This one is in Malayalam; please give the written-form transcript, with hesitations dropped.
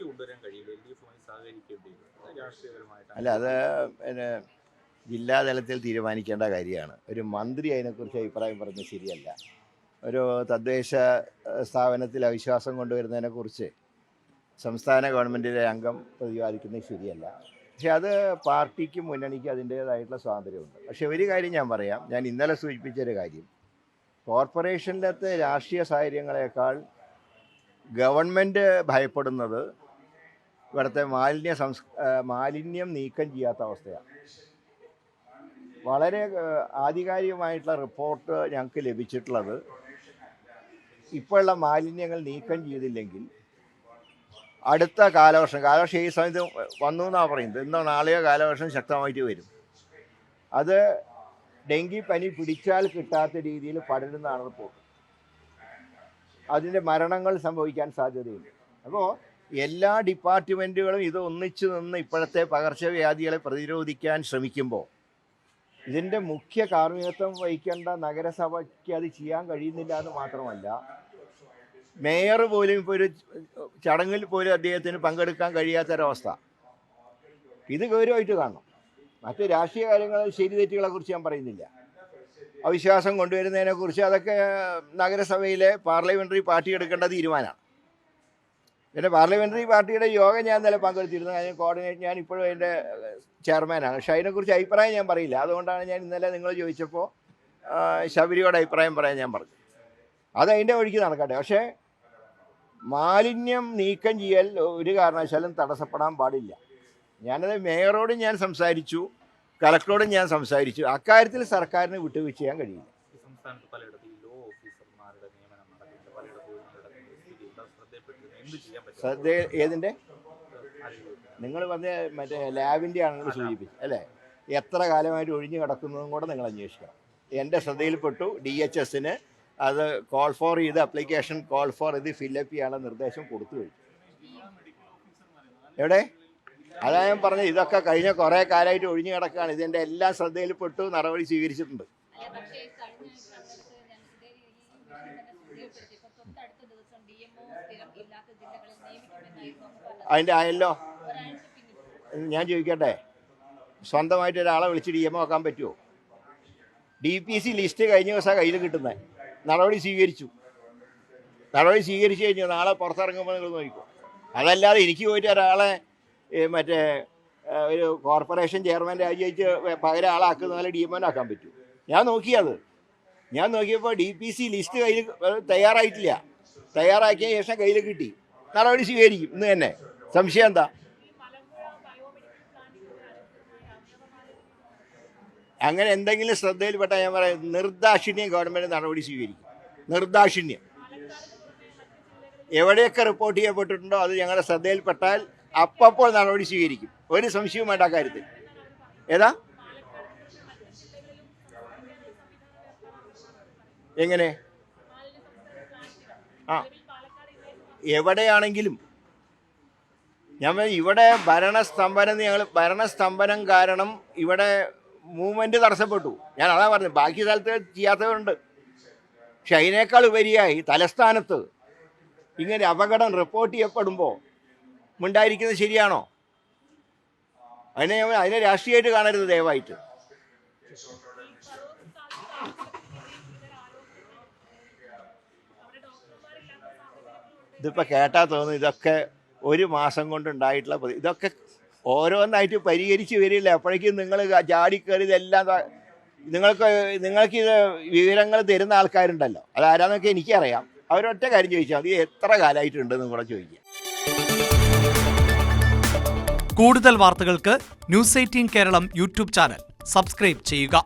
ഒറ്റയ്ക്ക് കൊണ്ടുവരാൻ കഴിയില്ല, LDF-മായി സഹകരിക്കേണ്ടി വരും രാഷ്ട്രീയപരമായിട്ട്. അല്ല, അത് പിന്നെ ജില്ലാതലത്തിൽ തീരുമാനിക്കേണ്ട കാര്യമാണ്. ഒരു മന്ത്രി അതിനെക്കുറിച്ച് അഭിപ്രായം പറഞ്ഞത് ശരിയല്ല. ഒരു തദ്ദേശ സ്ഥാപനത്തിൽ അവിശ്വാസം കൊണ്ടുവരുന്നതിനെക്കുറിച്ച് സംസ്ഥാന ഗവൺമെൻറ്റിലെ അംഗം പ്രതിപാദിക്കുന്നത് ശരിയല്ല. പക്ഷെ അത് പാർട്ടിക്കും മുന്നണിക്കും അതിൻ്റേതായിട്ടുള്ള സ്വാതന്ത്ര്യമുണ്ട്. പക്ഷെ ഒരു കാര്യം ഞാൻ പറയാം, ഞാൻ ഇന്നലെ സൂചിപ്പിച്ചൊരു കാര്യം, കോർപ്പറേഷനിലത്തെ രാഷ്ട്രീയ സാഹചര്യങ്ങളെക്കാൾ ഗവൺമെൻറ് ഭയപ്പെടുന്നത് ഇവിടുത്തെ മാലിന്യം നീക്കം ചെയ്യാത്ത അവസ്ഥയാണ്. വളരെ ആധികാരികമായിട്ടുള്ള റിപ്പോർട്ട് ഞങ്ങൾക്ക് ലഭിച്ചിട്ടുള്ളത്, ഇപ്പോഴുള്ള മാലിന്യങ്ങൾ നീക്കം ചെയ്തില്ലെങ്കിൽ അടുത്ത കാലവർഷം ഈ സമയത്ത് വന്നു എന്നാണ് പറയുന്നത്, ഇന്നോ നാളെയോ കാലവർഷം ശക്തമായിട്ട് വരും. അത് ഡെങ്കിപ്പനി പിടിച്ചാൽ കിട്ടാത്ത രീതിയിൽ പടരുന്നതാണ് റിപ്പോർട്ട്. അതിൻ്റെ മരണങ്ങൾ സംഭവിക്കാൻ സാധ്യതയുണ്ട്. അപ്പോൾ എല്ലാ ഡിപ്പാർട്ട്മെൻറ്റുകളും ഇത് ഒന്നിച്ചു നിന്ന് ഇപ്പോഴത്തെ പകർച്ചവ്യാധികളെ പ്രതിരോധിക്കാൻ ശ്രമിക്കുമ്പോൾ ഇതിൻ്റെ മുഖ്യ കാർമ്മികത്വം വഹിക്കേണ്ട നഗരസഭയ്ക്ക് അത് ചെയ്യാൻ കഴിയുന്നില്ല എന്ന് മാത്രമല്ല, മേയർ പോലും ഇപ്പോൾ ഒരു ചടങ്ങിൽ പോലും അദ്ദേഹത്തിന് പങ്കെടുക്കാൻ കഴിയാത്തൊരവസ്ഥ. ഇത് ഗൗരവമായിട്ട് കാണണം. മറ്റ് രാഷ്ട്രീയ കാര്യങ്ങൾ ശരി തെറ്റുകളെക്കുറിച്ച് ഞാൻ പറയുന്നില്ല. അവിശ്വാസം കൊണ്ടുവരുന്നതിനെക്കുറിച്ച് അതൊക്കെ നഗരസഭയിലെ പാർലമെൻ്ററി പാർട്ടി എടുക്കേണ്ട തീരുമാനമാണ്. പിന്നെ പാർലമെൻ്ററി പാർട്ടിയുടെ യോഗം ഞാൻ ഇന്നലെ പങ്കെടുത്തിരുന്നു. അതിന് കോർഡിനേറ്റ് ഞാൻ ഇപ്പോഴും അതിൻ്റെ ചെയർമാനാണ്. പക്ഷേ അതിനെക്കുറിച്ച് അഭിപ്രായം ഞാൻ പറയില്ല. അതുകൊണ്ടാണ് ഞാൻ ഇന്നലെ നിങ്ങൾ ചോദിച്ചപ്പോൾ ശബരിയോട് അഭിപ്രായം പറയാൻ ഞാൻ പറഞ്ഞു. അത് അതിൻ്റെ വഴിക്ക് നടക്കട്ടെ. പക്ഷേ മാലിന്യം നീക്കം ചെയ്യൽ ഒരു കാരണവശാലും തടസ്സപ്പെടാൻ പാടില്ല. ഞാനത് മേയറോടും ഞാൻ സംസാരിച്ചു, കലക്ടറോടും ഞാൻ സംസാരിച്ചു. അക്കാര്യത്തിൽ സർക്കാരിന് വിട്ടുവീഴ്ച ചെയ്യാൻ കഴിയില്ല. സംസ്ഥാനത്ത് പലയിടത്തും ഈ ലോ ഓഫീസർമാരുടെ നിയമനം നടക്കുന്നുണ്ട്, പലയിടത്തും ഏതിൻ്റെ നിങ്ങൾ പറഞ്ഞ മറ്റേ ലാബിൻ്റെ ആണെന്ന് സൂചിപ്പിച്ചു അല്ലേ? എത്ര കാലമായിട്ട് ഒഴിഞ്ഞു കിടക്കുന്നതും കൂടെ നിങ്ങൾ അന്വേഷിക്കണം. എൻ്റെ ശ്രദ്ധയിൽപ്പെട്ടു. DHSന് അത് കോൾ ഫോർ ചെയ്ത് അപ്ലിക്കേഷൻ കോൾ ഫോർ ഇത് ഫില്ലപ്പ് ചെയ്യാനുള്ള നിർദ്ദേശം കൊടുത്തു കഴിഞ്ഞു. എവിടെ? അതാ ഞാൻ പറഞ്ഞത്, ഇതൊക്കെ കഴിഞ്ഞ കുറേ കാലമായിട്ട് ഒഴിഞ്ഞു കിടക്കുകയാണ്. ഇതിൻ്റെ എല്ലാം ശ്രദ്ധയിൽപ്പെട്ടു, നടപടി സ്വീകരിച്ചിട്ടുണ്ട്. അതിൻ്റെ ആയല്ലോ. ഞാൻ ചോദിക്കട്ടെ, സ്വന്തമായിട്ട് ഒരാളെ വിളിച്ച് DMO ആക്കാൻ പറ്റുമോ? DPC ലിസ്റ്റ് കഴിഞ്ഞ ദിവസം കയ്യിൽ കിട്ടുന്നത്. നടപടി സ്വീകരിച്ചു കഴിഞ്ഞു. നാളെ പുറത്തിറങ്ങുമ്പോൾ നിങ്ങൾ നോക്കിക്കോ. അതല്ലാതെ എനിക്ക് പോയിട്ട് ഒരാളെ മറ്റേ ഒരു കോർപ്പറേഷൻ ചെയർമാൻ രാജിവെച്ച് പകരം ആളാക്കുന്ന പോലെ DMO-നാക്കാൻ പറ്റുമോ? ഞാൻ നോക്കിയപ്പോൾ DPC ലിസ്റ്റ് കയ്യിൽ തയ്യാറായിട്ടില്ല. തയ്യാറാക്കിയ ശേഷം കയ്യിൽ കിട്ടി. നടപടി സ്വീകരിക്കും ഇന്ന് തന്നെ. സംശയം എന്താ? അങ്ങനെ എന്തെങ്കിലും ശ്രദ്ധയിൽപ്പെട്ടാൽ ഞാൻ പറയാം, നിർദാക്ഷിണ്യം ഗവൺമെൻറ് നടപടി സ്വീകരിക്കും. നിർദാക്ഷിണ്യം. എവിടെയൊക്കെ റിപ്പോർട്ട് ചെയ്യപ്പെട്ടിട്ടുണ്ടോ അത് ഞങ്ങളുടെ ശ്രദ്ധയിൽപ്പെട്ടാൽ അപ്പോൾ നടപടി സ്വീകരിക്കും. ഒരു സംശയവും വേണ്ട കാര്യത്തിൽ. ഏതാ? എങ്ങനെ? എവിടെയാണെങ്കിലും ഞാൻ ഇവിടെ ഭരണസ്തംഭനം കാരണം ഇവിടെ മൂവ്മെൻറ്റ് തടസ്സപ്പെട്ടു. ഞാൻ അതാ പറഞ്ഞത്. ബാക്കി സ്ഥലത്ത് ചെയ്യാത്തവരുണ്ട്. പക്ഷെ അതിനേക്കാൾ ഉപരിയായി തലസ്ഥാനത്ത് ഇങ്ങനെ അപകടം റിപ്പോർട്ട് ചെയ്യപ്പെടുമ്പോൾ ഉണ്ടായിരിക്കുന്നത് ശരിയാണോ? അതിനെ രാഷ്ട്രീയമായിട്ട് കാണരുത് ദയവായിട്ട്. ഇതിപ്പോൾ കേട്ടാൽ തോന്നുന്നു ഇതൊക്കെ ഒരു മാസം കൊണ്ടുണ്ടായിട്ടുള്ള ഇതൊക്കെ ഓരോന്നായിട്ട് പരിഹരിച്ച് വരില്ല. അപ്പോഴേക്കും നിങ്ങൾ ചാടിക്കയറി ഇതെല്ലാം നിങ്ങൾക്കിത് വിവരങ്ങൾ തരുന്ന ആൾക്കാരുണ്ടല്ലോ, അതാരാന്നൊക്കെ എനിക്കറിയാം. അവരൊറ്റ കാര്യം ചോദിച്ചാൽ മതി, എത്ര കാലമായിട്ടുണ്ടെന്നും കൂടെ ചോദിക്കുക. കൂടുതൽ വാർത്തകൾക്ക് News 18 Keralam YouTube channel subscribe ചെയ്യുക.